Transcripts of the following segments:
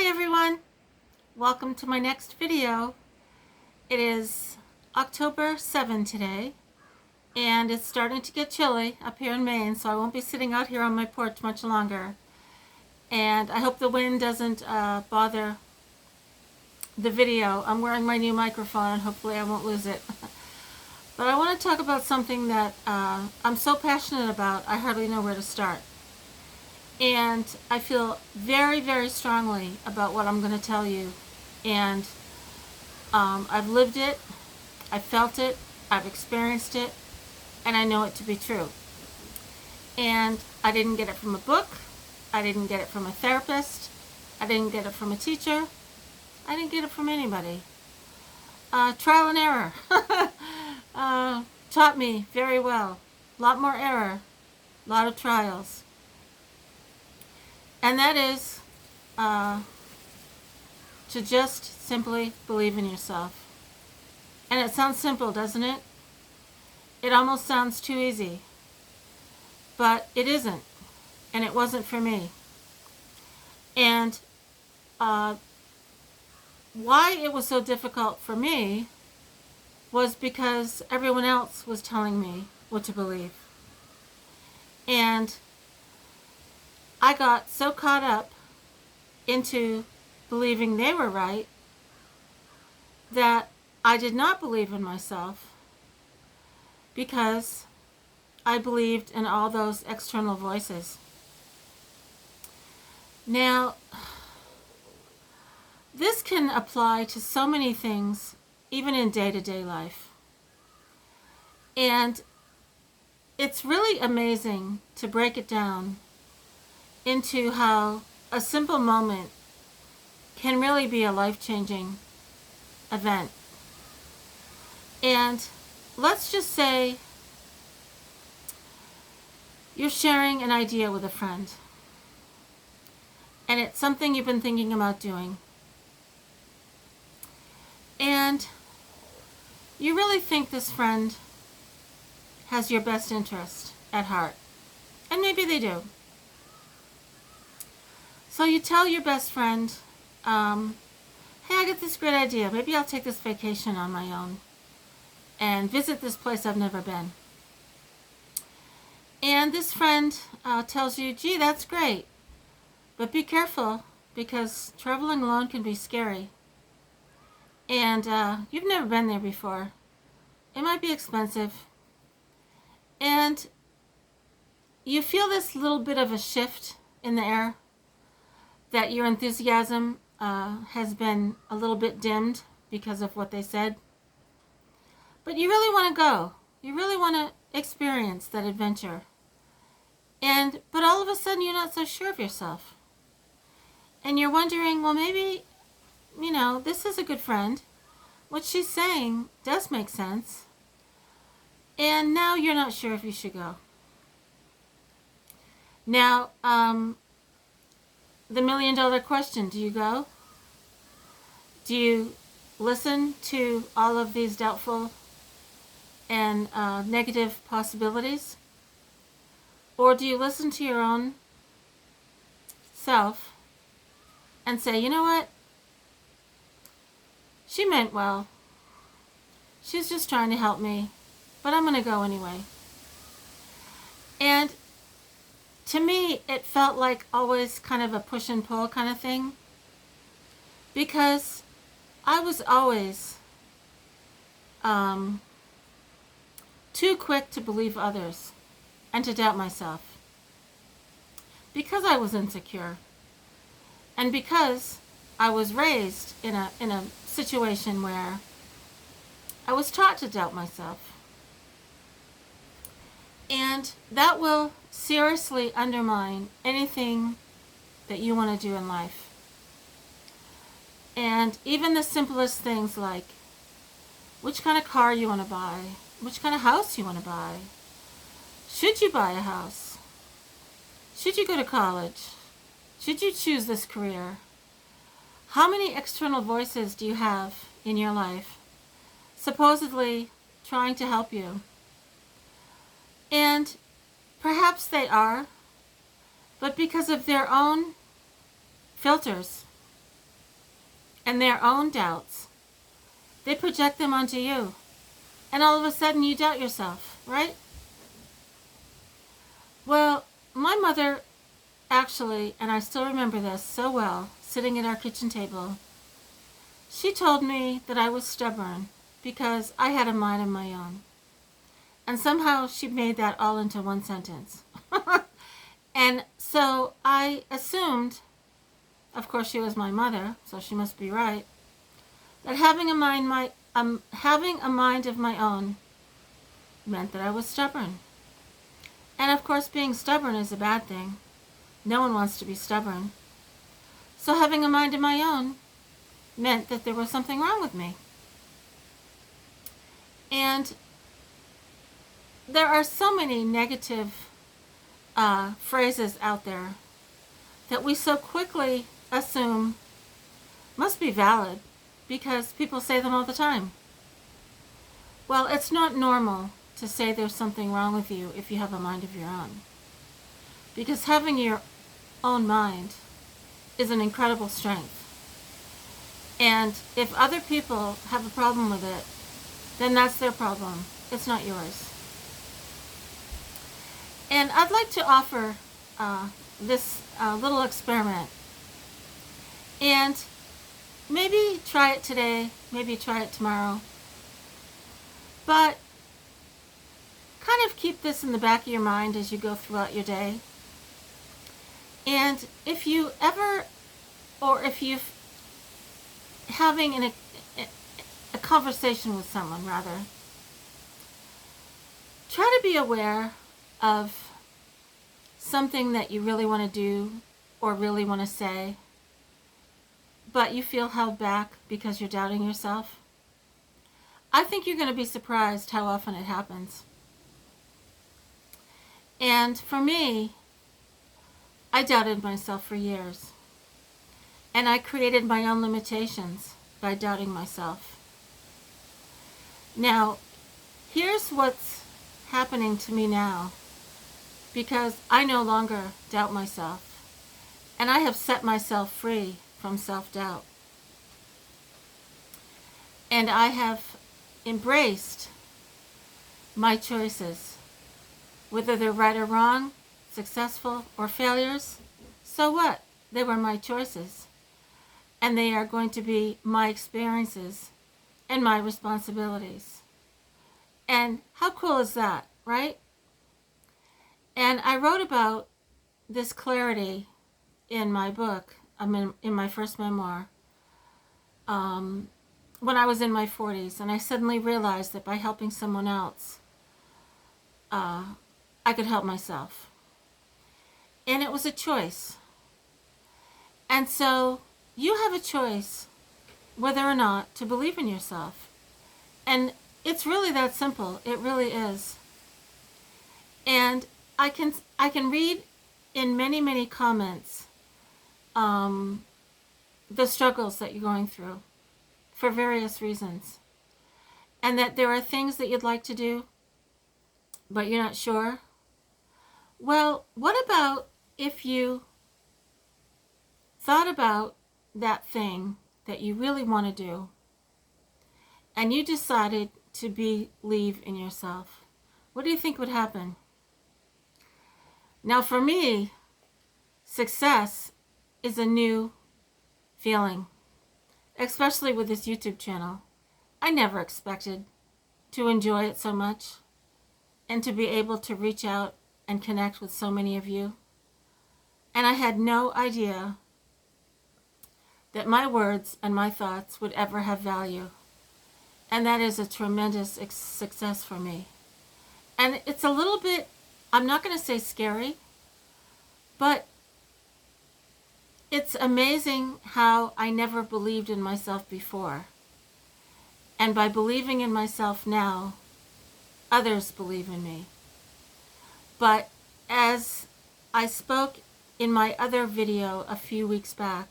Hi everyone! Welcome to my next video. It is October 7 today, and it's starting to get chilly up here in Maine, so I won't be sitting out here on my porch much longer. And I hope the wind doesn't bother the video. I'm wearing my new microphone and hopefully I won't lose it. But I want to talk about something that I'm so passionate about, I hardly know where to start. And I feel very, very strongly about what I'm going to tell you. And I've lived it, I've felt it, I've experienced it, and I know it to be true. And I didn't get it from a book, I didn't get it from a therapist, I didn't get it from a teacher, I didn't get it from anybody. Trial and error taught me very well. A lot more error, a lot of trials. And that is to just simply believe in yourself. And it sounds simple, doesn't it? It almost sounds too easy. But it isn't. And it wasn't for me. And why it was so difficult for me was because everyone else was telling me what to believe. And I got so caught up into believing they were right that I did not believe in myself because I believed in all those external voices. Now, this can apply to so many things, even in day-to-day life. And it's really amazing to break it down into how a simple moment can really be a life-changing event. And let's just say you're sharing an idea with a friend, and it's something you've been thinking about doing. And you really think this friend has your best interest at heart. And maybe they do. So you tell your best friend, hey, I got this great idea. Maybe I'll take this vacation on my own and visit this place I've never been. And this friend tells you, gee, that's great. But be careful, because traveling alone can be scary. And you've never been there before. It might be expensive. And you feel this little bit of a shift in the air, that your enthusiasm has been a little bit dimmed because of what they said. But you really want to go. You really want to experience that adventure. But all of a sudden you're not so sure of yourself. And you're wondering, well, maybe, this is a good friend. What she's saying does make sense. And now you're not sure if you should go. Now, the $1,000,000 question, do you go? Do you listen to all of these doubtful and negative possibilities? Or do you listen to your own self and say, you know what? She meant well. She's just trying to help me, but I'm going to go anyway. And to me, it felt like always kind of a push and pull kind of thing, because I was always too quick to believe others and to doubt myself, because I was insecure, and because I was raised in a situation where I was taught to doubt myself. And that will seriously undermine anything that you want to do in life. And even the simplest things like which kind of car you want to buy, which kind of house you want to buy. Should you buy a house? Should you go to college? Should you choose this career? How many external voices do you have in your life, supposedly trying to help you? And perhaps they are, but because of their own filters and their own doubts. They project them onto you. And all of a sudden you doubt yourself, right? Well, my mother actually, and I still remember this so well, sitting at our kitchen table, she told me that I was stubborn because I had a mind of my own. And somehow she made that all into one sentence. And so I assumed, of course she was my mother, so she must be right, that having a mind of my own meant that I was stubborn. And of course being stubborn is a bad thing. No one wants to be stubborn. So having a mind of my own meant that there was something wrong with me. And there are so many negative phrases out there that we so quickly assume must be valid because people say them all the time. Well, it's not normal to say there's something wrong with you if you have a mind of your own. Because having your own mind is an incredible strength. And if other people have a problem with it, then that's their problem. It's not yours. And I'd like to offer this little experiment. And maybe try it today, maybe try it tomorrow. But kind of keep this in the back of your mind as you go throughout your day. And if you ever, or if you're having a conversation with someone, rather, try to be aware of something that you really want to do or really want to say, but you feel held back because you're doubting yourself. I think you're going to be surprised how often it happens. And for me, I doubted myself for years. And I created my own limitations by doubting myself. Now, here's what's happening to me now, because I no longer doubt myself. And I have set myself free from self-doubt. And I have embraced my choices. Whether they're right or wrong, successful or failures, so what? They were my choices. And they are going to be my experiences and my responsibilities. And how cool is that, right? And I wrote about this clarity in my book, in my first memoir, when I was in my 40s. And I suddenly realized that by helping someone else, I could help myself. And it was a choice. And so you have a choice whether or not to believe in yourself. And it's really that simple. It really is. And I can read in many, many comments the struggles that you're going through for various reasons. And that there are things that you'd like to do, but you're not sure. Well, what about if you thought about that thing that you really want to do and you decided to believe in yourself? What do you think would happen? Now, for me, success is a new feeling, especially with this YouTube channel. I never expected to enjoy it so much and to be able to reach out and connect with so many of you. And I had no idea that my words and my thoughts would ever have value. And that is a tremendous success for me. And it's a little bit, I'm not going to say scary, but it's amazing how I never believed in myself before. And by believing in myself now, others believe in me. But as I spoke in my other video a few weeks back,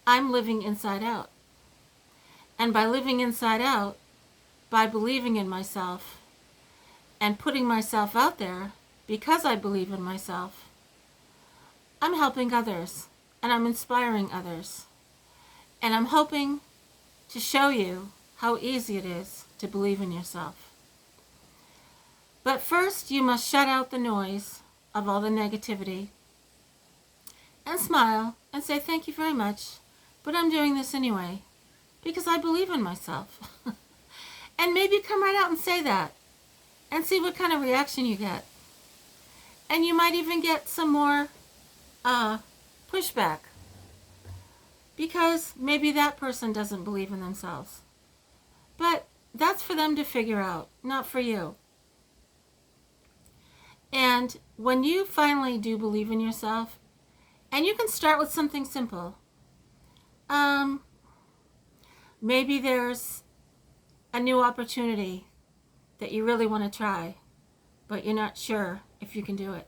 I'm living inside out. And by living inside out, by believing in myself and putting myself out there because I believe in myself, I'm helping others and I'm inspiring others. And I'm hoping to show you how easy it is to believe in yourself. But first, you must shut out the noise of all the negativity and smile and say, thank you very much, but I'm doing this anyway because I believe in myself. And maybe come right out and say that and see what kind of reaction you get. And you might even get some more pushback because maybe that person doesn't believe in themselves. But that's for them to figure out, not for you. And when you finally do believe in yourself, and you can start with something simple. Maybe there's a new opportunity that you really want to try, but you're not sure if you can do it.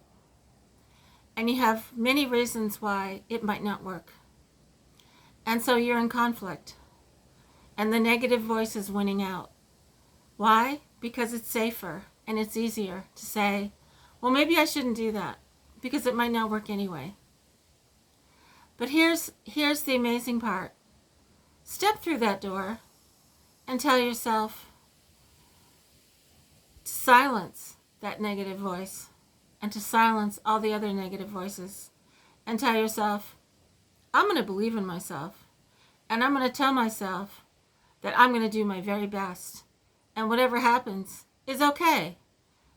And you have many reasons why it might not work. And so you're in conflict. And the negative voice is winning out. Why? Because it's safer and it's easier to say, well, maybe I shouldn't do that because it might not work anyway. But here's the amazing part. Step through that door and tell yourself to silence that negative voice and to silence all the other negative voices and tell yourself, I'm going to believe in myself and I'm going to tell myself that I'm going to do my very best and whatever happens is okay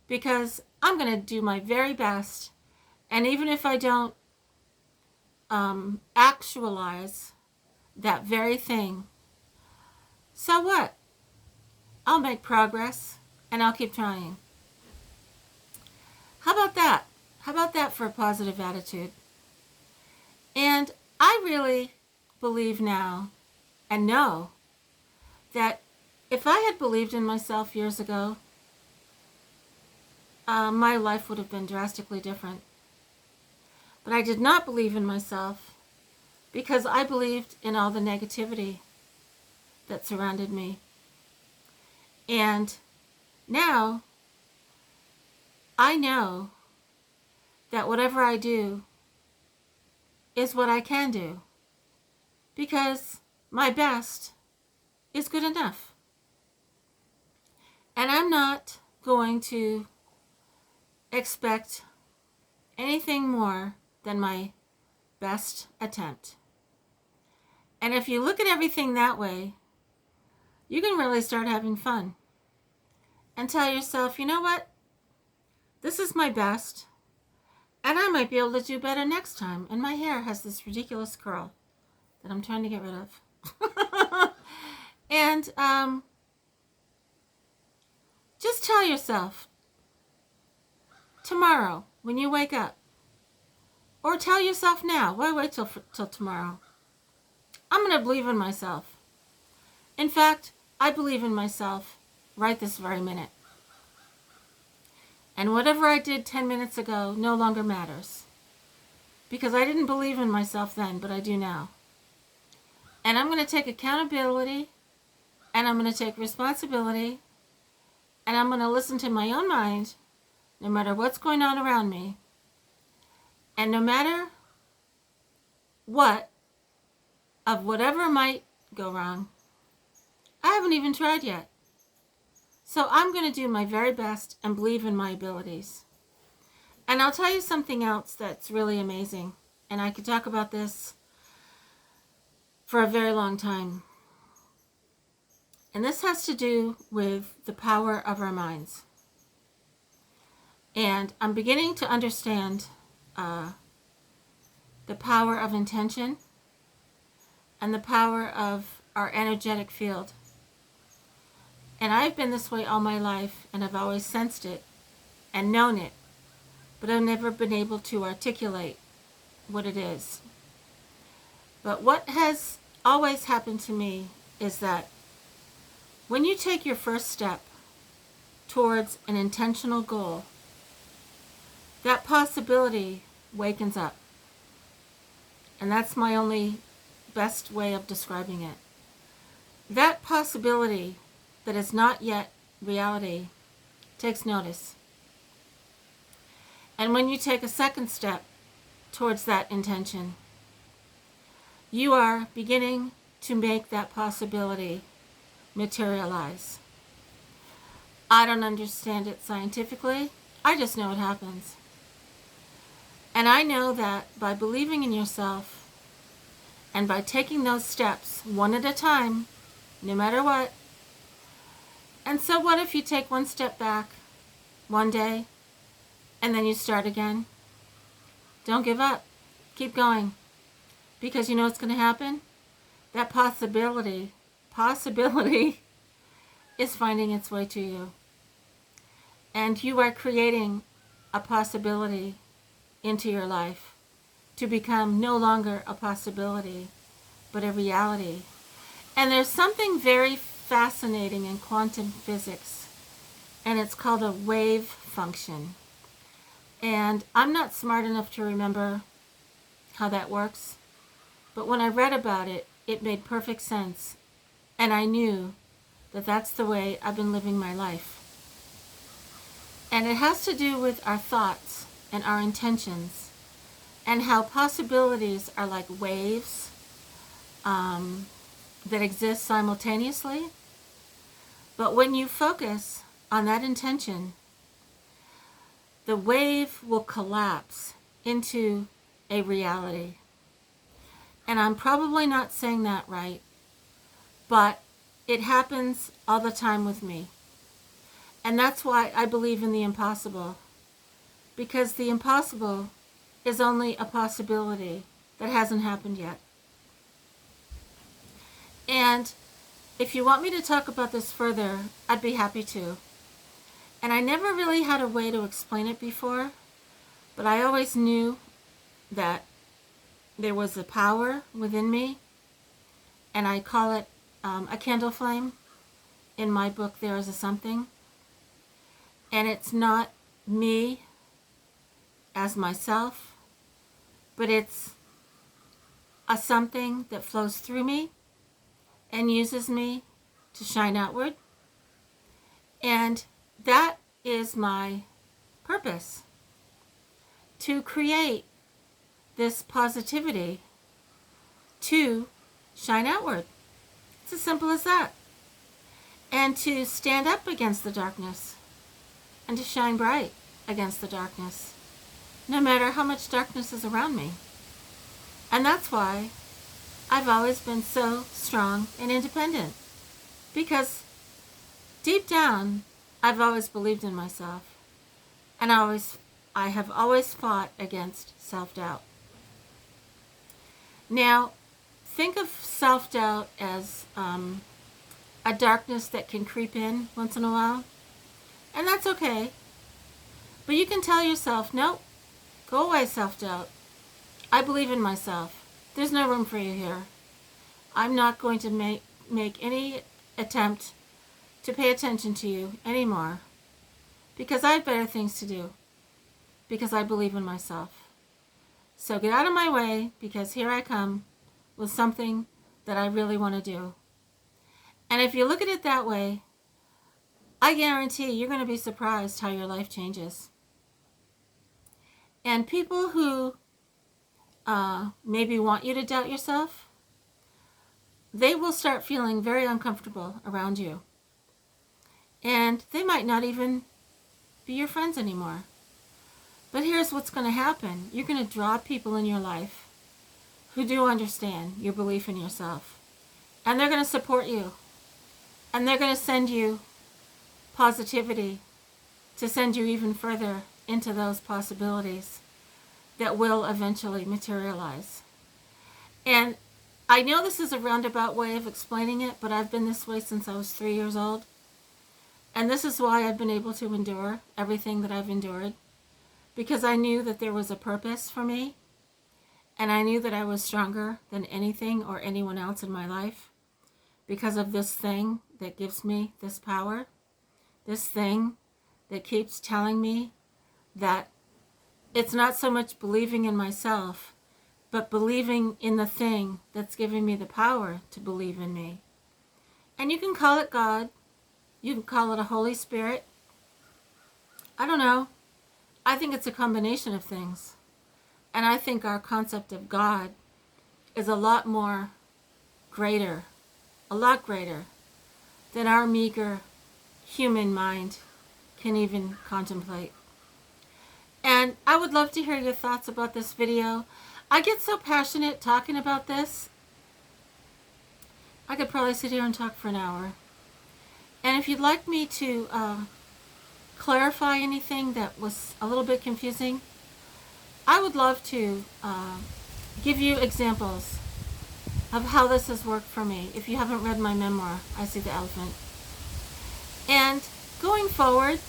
because I'm going to do my very best, and even if I don't actualize that very thing, so what? I'll make progress and I'll keep trying. How about that? How about that for a positive attitude? And I really believe now and know that if I had believed in myself years ago, my life would have been drastically different. But I did not believe in myself because I believed in all the negativity that surrounded me. And now I know that whatever I do is what I can do because my best is good enough. And I'm not going to expect anything more than my best attempt. And if you look at everything that way, you can really start having fun and tell yourself, you know what? This is my best, and I might be able to do better next time. And my hair has this ridiculous curl that I'm trying to get rid of. And just tell yourself tomorrow when you wake up, or tell yourself now, why wait till tomorrow? I'm going to believe in myself. In fact, I believe in myself right this very minute. And whatever I did 10 minutes ago no longer matters. Because I didn't believe in myself then, but I do now. And I'm going to take accountability, and I'm going to take responsibility, and I'm going to listen to my own mind, no matter what's going on around me. And no matter what, of whatever might go wrong, I haven't even tried yet. So I'm going to do my very best and believe in my abilities. And I'll tell you something else that's really amazing. And I could talk about this for a very long time. And this has to do with the power of our minds. And I'm beginning to understand the power of intention and the power of our energetic field. And I've been this way all my life, and I've always sensed it and known it, but I've never been able to articulate what it is. But what has always happened to me is that when you take your first step towards an intentional goal, that possibility wakens up. And that's my only best way of describing it. That possibility that is not yet reality takes notice. And when you take a second step towards that intention, you are beginning to make that possibility materialize. I don't understand it scientifically. I just know it happens. And I know that by believing in yourself and by taking those steps one at a time, no matter what. And so what if you take one step back one day and then you start again? Don't give up. Keep going. Because you know what's going to happen? That possibility is finding its way to you. And you are creating a possibility into your life to become no longer a possibility, but a reality. And there's something very fascinating in quantum physics, and it's called a wave function. And I'm not smart enough to remember how that works, but when I read about it, it made perfect sense, and I knew that that's the way I've been living my life. And it has to do with our thoughts and our intentions, and how possibilities are like waves that exist simultaneously. But when you focus on that intention, the wave will collapse into a reality. And I'm probably not saying that right, but it happens all the time with me. And that's why I believe in the impossible. Because the impossible is only a possibility that hasn't happened yet. And if you want me to talk about this further, I'd be happy to. And I never really had a way to explain it before, but I always knew that there was a power within me, and I call it a candle flame. In my book, There Is a Something. And it's not me as myself, but it's a something that flows through me and uses me to shine outward. And that is my purpose, to create this positivity to shine outward. It's as simple as that. And to stand up against the darkness and to shine bright against the darkness, no matter how much darkness is around me. And that's why I've always been so strong and independent, because deep down, I've always believed in myself, and I have always fought against self-doubt. Now, think of self-doubt as a darkness that can creep in once in a while, and that's okay. But you can tell yourself, nope, go away, self-doubt. I believe in myself. There's no room for you here. I'm not going to make any attempt to pay attention to you anymore, because I have better things to do, because I believe in myself. So get out of my way, because here I come with something that I really want to do. And if you look at it that way, I guarantee you're going to be surprised how your life changes. And people who maybe want you to doubt yourself, they will start feeling very uncomfortable around you. And they might not even be your friends anymore. But here's what's going to happen. You're going to draw people in your life who do understand your belief in yourself. And they're going to support you. And they're going to send you positivity to send you even further into those possibilities that will eventually materialize. And I know this is a roundabout way of explaining it, but I've been this way since I was 3 years old. And this is why I've been able to endure everything that I've endured, because I knew that there was a purpose for me, and I knew that I was stronger than anything or anyone else in my life because of this thing that gives me this power, this thing that keeps telling me that it's not so much believing in myself, but believing in the thing that's giving me the power to believe in me. And you can call it God. You can call it a Holy Spirit. I don't know. I think it's a combination of things. And I think our concept of God is a lot more greater, a lot greater than our meager human mind can even contemplate. And I would love to hear your thoughts about this video. I get so passionate talking about this. I could probably sit here and talk for an hour. And if you'd like me to clarify anything that was a little bit confusing, I would love to give you examples of how this has worked for me. If you haven't read my memoir, I See the Elephant. And going forward,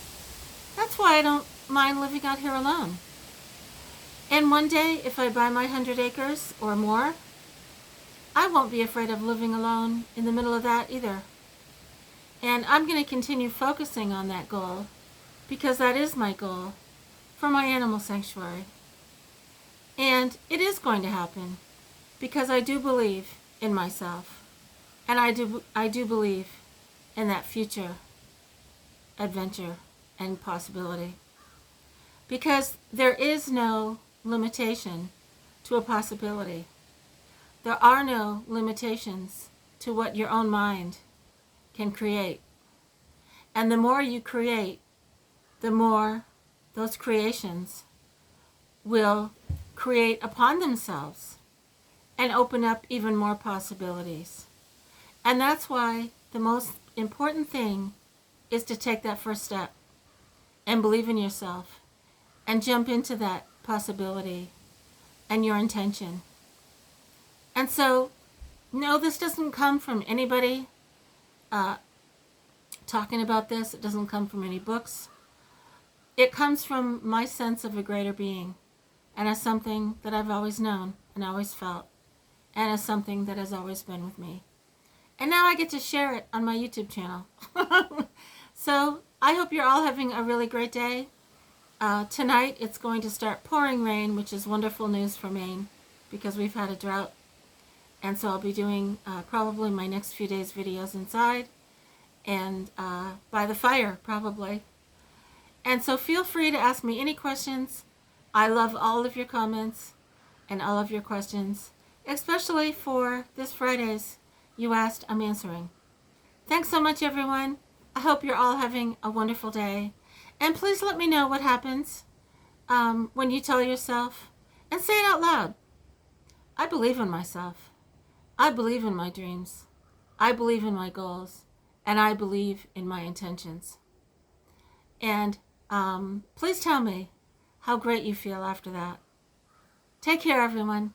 that's why I don't mind living out here alone. And one day, if I buy my 100 acres or more, I won't be afraid of living alone in the middle of that either. And I'm going to continue focusing on that goal because that is my goal for my animal sanctuary. And it is going to happen because I do believe in myself. And I do believe in that future adventure and possibility. Because there is no limitation to a possibility. There are no limitations to what your own mind can create. And the more you create, the more those creations will create upon themselves and open up even more possibilities. And that's why the most important thing is to take that first step and believe in yourself and jump into that possibility and your intention. And so, no, this doesn't come from anybody talking about this. It doesn't come from any books. It comes from my sense of a greater being, and as something that I've always known and always felt, and as something that has always been with me. And now I get to share it on my YouTube channel. So I hope you're all having a really great day. Tonight it's going to start pouring rain, which is wonderful news for Maine because we've had a drought. And so I'll be doing probably my next few days videos inside and by the fire probably. And so feel free to ask me any questions. I love all of your comments and all of your questions, especially for this Friday's You Asked, I'm Answering. Thanks so much, everyone. I hope you're all having a wonderful day. And please let me know what happens when you tell yourself, and say it out loud, I believe in myself. I believe in my dreams. I believe in my goals. And I believe in my intentions. And please tell me how great you feel after that. Take care, everyone.